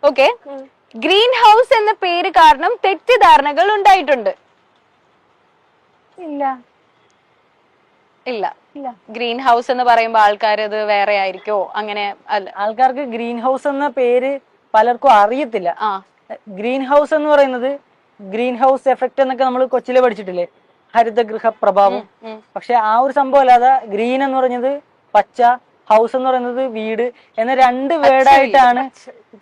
Okay, green house എന്ന പേര് കാരണം തെറ്റിദ്ധാരണകൾ ഉണ്ടായിട്ടുണ്ട്. ഇല്ല ഇല്ല. ഗ്രീൻ ഹൗസ് എന്ന് പറയുമ്പോൾ ആൾക്കാർ അത് വേറെ ആയിരിക്കോ? അങ്ങനെ അല്ല, ആൾക്കാർക്ക് ഗ്രീൻ ഹൗസ് എന്ന പേര് പലർക്കും അറിയത്തില്ല. ഗ്രീൻ ഹൗസ് എന്ന് പറയുന്നത് ഗ്രീൻ ഹൗസ് എഫക്ട് എന്നൊക്കെ നമ്മൾ കൊച്ചിലെ പഠിച്ചിട്ടില്ലേ, ഹരിതഗൃഹ പ്രഭാവം. പക്ഷെ ആ ഒരു സംഭവം അല്ലാതെ ഗ്രീൻ എന്ന് പറഞ്ഞത് പച്ച, ഹൗസ് എന്ന് പറയുന്നത് വീട് എന്ന രണ്ട് വേർഡായിട്ടാണ്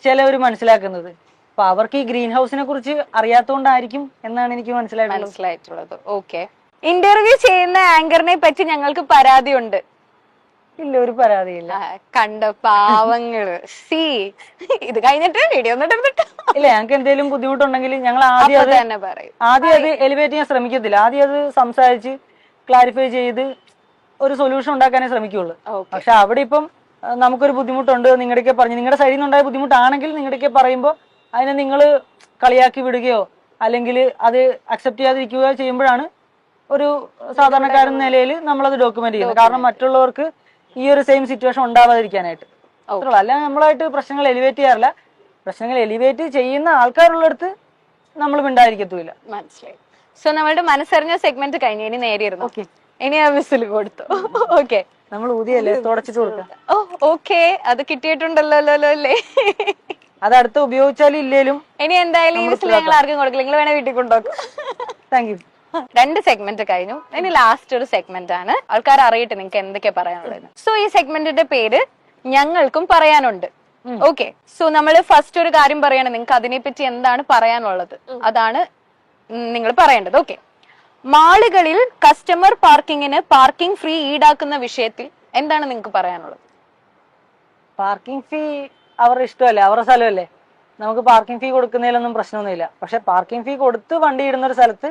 ചിലവർ മനസ്സിലാക്കുന്നത്. അപ്പൊ അവർക്ക് ഈ ഗ്രീൻ ഹൗസിനെ കുറിച്ച് അറിയാത്തതുകൊണ്ടായിരിക്കും എന്നാണ് എനിക്ക് മനസ്സിലായിട്ടുള്ളത്. ഓക്കെ, ഇന്റർവ്യൂ ചെയ്യുന്ന ആങ്കറിനെ പറ്റി ഞങ്ങൾക്ക് പരാതിയുണ്ട്. ഇല്ല, ഒരു പരാതിയില്ല. കണ്ട പാവങ്ങള്. സി ഇത് കഴിഞ്ഞിട്ട് വീഡിയോ ഇല്ല, ഞങ്ങൾക്ക് എന്തെങ്കിലും ബുദ്ധിമുട്ടുണ്ടെങ്കിൽ ഞങ്ങൾ ആദ്യം അത് എലിവേറ്റ് ചെയ്യാൻ ശ്രമിക്കത്തില്ല. ആദ്യം അത് സംസാരിച്ച് ക്ലാരിഫൈ ചെയ്ത് ഒരു സൊല്യൂഷൻ ഉണ്ടാക്കാനേ ശ്രമിക്കുള്ളൂ. പക്ഷെ അവിടെ ഇപ്പം നമുക്കൊരു ബുദ്ധിമുട്ടുണ്ട്, നിങ്ങളുടെയൊക്കെ പറഞ്ഞു, നിങ്ങളുടെ സൈഡിൽ നിന്നുണ്ടായ ബുദ്ധിമുട്ടാണെങ്കിൽ നിങ്ങളുടെയൊക്കെ പറയുമ്പോൾ അതിനെ നിങ്ങൾ കളിയാക്കി വിടുകയോ അല്ലെങ്കിൽ അത് അക്സെപ്റ്റ് ചെയ്യാതിരിക്കുകയോ ചെയ്യുമ്പോഴാണ് ഒരു സാധാരണക്കാരൻ നിലയിൽ നമ്മളത് ഡോക്യുമെന്റ് ചെയ്യുന്നത്. കാരണം മറ്റുള്ളവർക്ക് ഈ ഒരു സെയിം സിറ്റുവേഷൻ ഉണ്ടാവാതിരിക്കാനായിട്ട്. അല്ല, നമ്മളായിട്ട് പ്രശ്നങ്ങൾ എലിവേറ്റ് ചെയ്യാറില്ല. പ്രശ്നങ്ങൾ എലിവേറ്റ് ചെയ്യുന്ന ആൾക്കാരുള്ളടത്ത് നമ്മൾ മിണ്ടായിരിക്കത്തുമില്ല. മനസ്സിലായി. സോ നമ്മളുടെ മനസ്സറിഞ്ഞ സെഗ്മെന്റ് കഴിഞ്ഞു, ഇനി നേരിയിരുന്നു. ഇനി ആ വിസിൽ കൊടുത്തു. ഓക്കെ, നമ്മൾ ഊതിയല്ലേ തുടച്ചിട്ട് കൊടുക്കാം. ഓക്കെ, അത് കിട്ടിയിട്ടുണ്ടല്ലോ അല്ലേ? അത് അടുത്ത് ഉപയോഗിച്ചാലും ഇല്ലേലും ഇനി എന്തായാലും ഈ വിസിൽ ഞങ്ങൾ ആർക്കും കൊടുക്കില്ല, നിങ്ങൾ വേണേ വീട്ടിൽ കൊണ്ടുപോകും. Thank you. 2 സെഗ്മെന്റ് കഴിഞ്ഞു, ഇനി ലാസ്റ്റ് ഒരു സെഗ്മെന്റ് ആണ്. ആൾക്കാർ അറിയട്ടെ നിങ്ങൾക്ക് എന്തൊക്കെയാ പറയാനുള്ളത്. സോ ഈ സെഗ്മെന്റിന്റെ പേര് ഞങ്ങൾക്കും പറയാനുണ്ട്. ഓക്കെ, സോ നമ്മൾ ഫസ്റ്റ് ഒരു കാര്യം പറയണം, നിങ്ങൾക്ക് അതിനെപ്പറ്റി എന്താണ് പറയാനുള്ളത് അതാണ് നിങ്ങൾ പറയേണ്ടത്. ഓക്കെ, മാളുകളിൽ കസ്റ്റമർ പാർക്കിങ്ങിന് പാർക്കിംഗ് ഫ്രീ ഈടാക്കുന്ന വിഷയത്തിൽ എന്താണ് നിങ്ങൾക്ക് പറയാനുള്ളത്? പാർക്കിംഗ് ഫീ അവരുടെ ഇഷ്ടമല്ലേ, അവരുടെ സ്ഥലമല്ലേ. നമുക്ക് പാർക്കിംഗ് ഫീ കൊടുക്കുന്നതിലൊന്നും പ്രശ്നമൊന്നുമില്ല. പക്ഷെ പാർക്കിംഗ് ഫീ കൊടുത്ത് വണ്ടി ഇടുന്ന ഒരു സ്ഥലത്ത്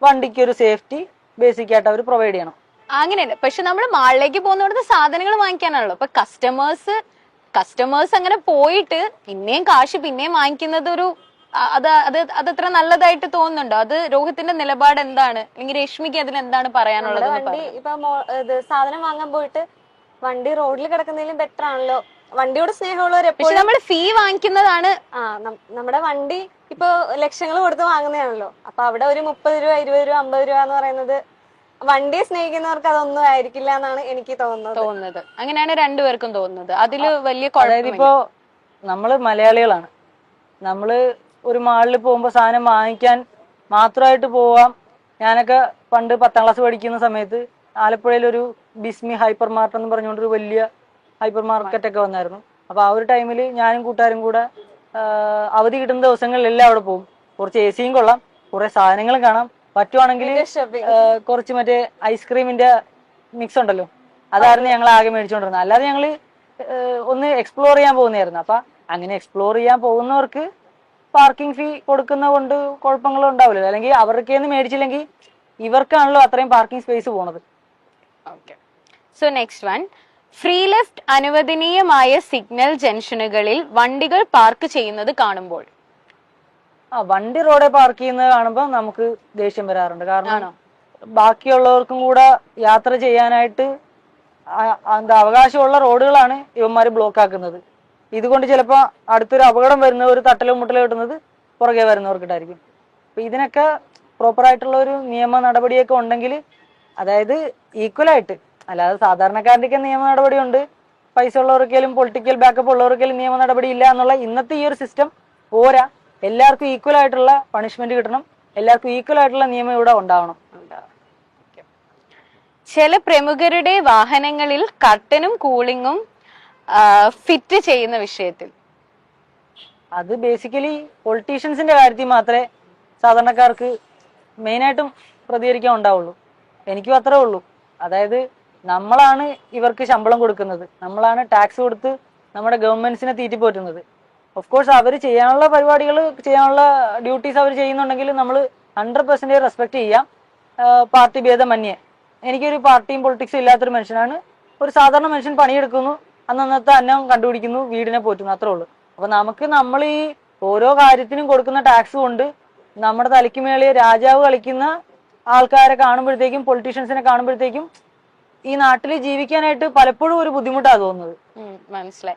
വണ്ടിക്ക് ഒരു സേഫ്റ്റി ബേസിക് ആയിട്ട് അവർ പ്രൊവൈഡ് ചെയ്യണം. അങ്ങനെയല്ല, പക്ഷെ നമ്മൾ മാളിലേക്ക് പോകുന്നിടത്ത് സാധനങ്ങൾ വാങ്ങിക്കാനാണല്ലോ. അപ്പൊ കസ്റ്റമേഴ്സ് അങ്ങനെ പോയിട്ട് പിന്നെയും കാശ് പിന്നെയും വാങ്ങിക്കുന്നത് ഒരു അതത്ര നല്ലതായിട്ട് തോന്നുന്നുണ്ടോ? അത് രോഹിത്തിന്റെ നിലപാട് എന്താണ്, അല്ലെങ്കിൽ രശ്മിക്ക് അതിൽ എന്താണ് പറയാനുള്ളത്? വണ്ടി ഇപ്പൊ സാധനം വാങ്ങാൻ പോയിട്ട് വണ്ടി റോഡിൽ കിടക്കുന്നതിലും ബെറ്റർ ആണല്ലോ. വണ്ടിയോട് സ്നേഹമുള്ളവർ എപ്പോഴും നമ്മൾ ഫീ വാങ്ങിക്കുന്നതാണ്. നമ്മുടെ വണ്ടി ഇപ്പൊ ലക്ഷങ്ങൾ കൊടുത്ത് വാങ്ങുന്നതാണല്ലോ. അപ്പൊ അവിടെ ഒരു 30 രൂപ 20 രൂപ 50 രൂപ എന്ന് പറയുന്നത് വണ്ടിയെ സ്നേഹിക്കുന്നവർക്ക് അതൊന്നും ആയിരിക്കില്ല എന്നാണ് എനിക്ക് തോന്നുന്നത്. അങ്ങനെയാണ് രണ്ടുപേർക്കും തോന്നുന്നത്. അതില് വലിയ ഇപ്പോ നമ്മള് മലയാളികളാണ്, നമ്മള് ഒരു മാളിൽ പോകുമ്പോ സാധനം വാങ്ങിക്കാൻ മാത്രമായിട്ട് പോവാം. ഞാനൊക്കെ പണ്ട് 10ാം ക്ലാസ് പഠിക്കുന്ന സമയത്ത് ആലപ്പുഴയിൽ ഒരു ബിസ്മി ഹൈപ്പർ മാർട്ട് എന്ന് പറഞ്ഞുകൊണ്ടൊരു വലിയ ഹൈപ്പർ മാർക്കറ്റ് ഒക്കെ വന്നായിരുന്നു. അപ്പൊ ആ ഒരു ടൈമിൽ ഞാനും കൂട്ടുകാരും കൂടെ അവധി കിട്ടുന്ന ദിവസങ്ങളിലെല്ലാം അവിടെ പോകും. കുറച്ച് എ സിയും കൊള്ളാം, കുറെ സാധനങ്ങളും കാണാം, പറ്റുവാണെങ്കിൽ കുറച്ച് മറ്റേ ഐസ്ക്രീമിന്റെ മിക്സ് ഉണ്ടല്ലോ, അതായിരുന്നു ഞങ്ങൾ ആകെ മേടിച്ചുകൊണ്ടിരുന്നത്. അല്ലാതെ ഞങ്ങള് ഒന്ന് എക്സ്പ്ലോർ ചെയ്യാൻ പോകുന്നതായിരുന്നു. അപ്പൊ അങ്ങനെ എക്സ്പ്ലോർ ചെയ്യാൻ പോകുന്നവർക്ക് പാർക്കിംഗ് ഫീ കൊടുക്കുന്ന കൊണ്ട് കുഴപ്പങ്ങളും ഉണ്ടാവില്ല. അല്ലെങ്കിൽ അവർക്ക് മേടിച്ചില്ലെങ്കിൽ ഇവർക്കാണല്ലോ അത്രയും പാർക്കിംഗ് സ്പേസ് പോണത്. So next one, free left അനുവദനീയമായ സിഗ്നൽ ജംഗ്ഷനുകളിൽ വണ്ടികൾ പാർക്ക് ചെയ്യുന്നത് കാണുമ്പോൾ. വണ്ടി റോഡെ പാർക്ക് ചെയ്യുന്നത് കാണുമ്പോൾ നമുക്ക് ദേഷ്യം വരാറുണ്ട്. കാരണം ബാക്കിയുള്ളവർക്കും കൂടെ യാത്ര ചെയ്യാനായിട്ട് അവകാശമുള്ള റോഡുകളാണ് ഇവന്മാര് ബ്ലോക്ക് ആക്കുന്നത്. ഇതുകൊണ്ട് ചിലപ്പോ അടുത്തൊരു അപകടം വരുന്ന ഒരു തട്ടലോ മുട്ടലോ കിട്ടുന്നത് പുറകെ വരുന്നവർക്കിട്ടായിരിക്കും. അപ്പൊ ഇതിനൊക്കെ പ്രോപ്പർ ആയിട്ടുള്ള ഒരു നിയമ നടപടിയൊക്കെ ഉണ്ടെങ്കിൽ, അതായത് ഈക്വലായിട്ട്, അല്ലാതെ സാധാരണക്കാരൻ്റെ നിയമ നടപടി ഉണ്ട്, പൈസ ഉള്ളവർക്കേലും പൊളിറ്റിക്കൽ ബാക്കപ്പ് ഉള്ളവർക്കേലും നിയമ നടപടി ഇല്ല എന്നുള്ള ഇന്നത്തെ ഈ ഒരു സിസ്റ്റം പോരാ. എല്ലാവർക്കും ഈക്വൽ ആയിട്ടുള്ള പണിഷ്മെന്റ് കിട്ടണം, എല്ലാവർക്കും ഈക്വൽ ആയിട്ടുള്ള നിയമം ഇവിടെ ഉണ്ടാവണം. ചില പ്രമുഖരുടെ വാഹനങ്ങളിൽ കർട്ടനും കൂളിങ്ങും ഫിറ്റ് ചെയ്യുന്ന വിഷയത്തിൽ അത് ബേസിക്കലി പൊളിറ്റീഷ്യൻസിന്റെ കാര്യത്തിൽ മാത്രമേ സാധാരണക്കാർക്ക് മെയിനായിട്ടും പ്രതികരിക്കാൻ ഉണ്ടാവുള്ളൂ. എനിക്കും അത്രേ ഉള്ളൂ. അതായത് നമ്മളാണ് ഇവർക്ക് ശമ്പളം കൊടുക്കുന്നത്, നമ്മളാണ് ടാക്സ് കൊടുത്ത് നമ്മുടെ ഗവൺമെന്റ്സിനെ തീറ്റിപ്പോറ്റുന്നത്. ഓഫ് കോഴ്സ് അവർ ചെയ്യാനുള്ള പരിപാടികൾ, ചെയ്യാനുള്ള ഡ്യൂട്ടീസ് അവർ ചെയ്യുന്നുണ്ടെങ്കിൽ നമ്മൾ 100% റെസ്പെക്ട് ചെയ്യാം, പാർട്ടി ഭേദമന്യേ. എനിക്കൊരു പാർട്ടിയും പൊളിറ്റിക്സും ഇല്ലാത്തൊരു മനുഷ്യനാണ്. ഒരു സാധാരണ മനുഷ്യൻ പണിയെടുക്കുന്നു, അന്നത്തെ അന്നം കണ്ടുപിടിക്കുന്നു, വീടിനെ പോറ്റുന്നു, അത്രേ ഉള്ളൂ. അപ്പൊ നമ്മൾ ഈ ഓരോ കാര്യത്തിനും കൊടുക്കുന്ന ടാക്സ് കൊണ്ട് നമ്മുടെ തലയ്ക്ക് മേളിൽ രാജാവ് കളിക്കുന്ന ആൾക്കാരെ കാണുമ്പോഴത്തേക്കും, പൊളിറ്റീഷ്യൻസിനെ കാണുമ്പോഴത്തേക്കും ഈ നാട്ടിൽ ജീവിക്കാനായിട്ട് പലപ്പോഴും ഒരു ബുദ്ധിമുട്ടാണ് തോന്നുന്നത്. മനസ്സിലായി.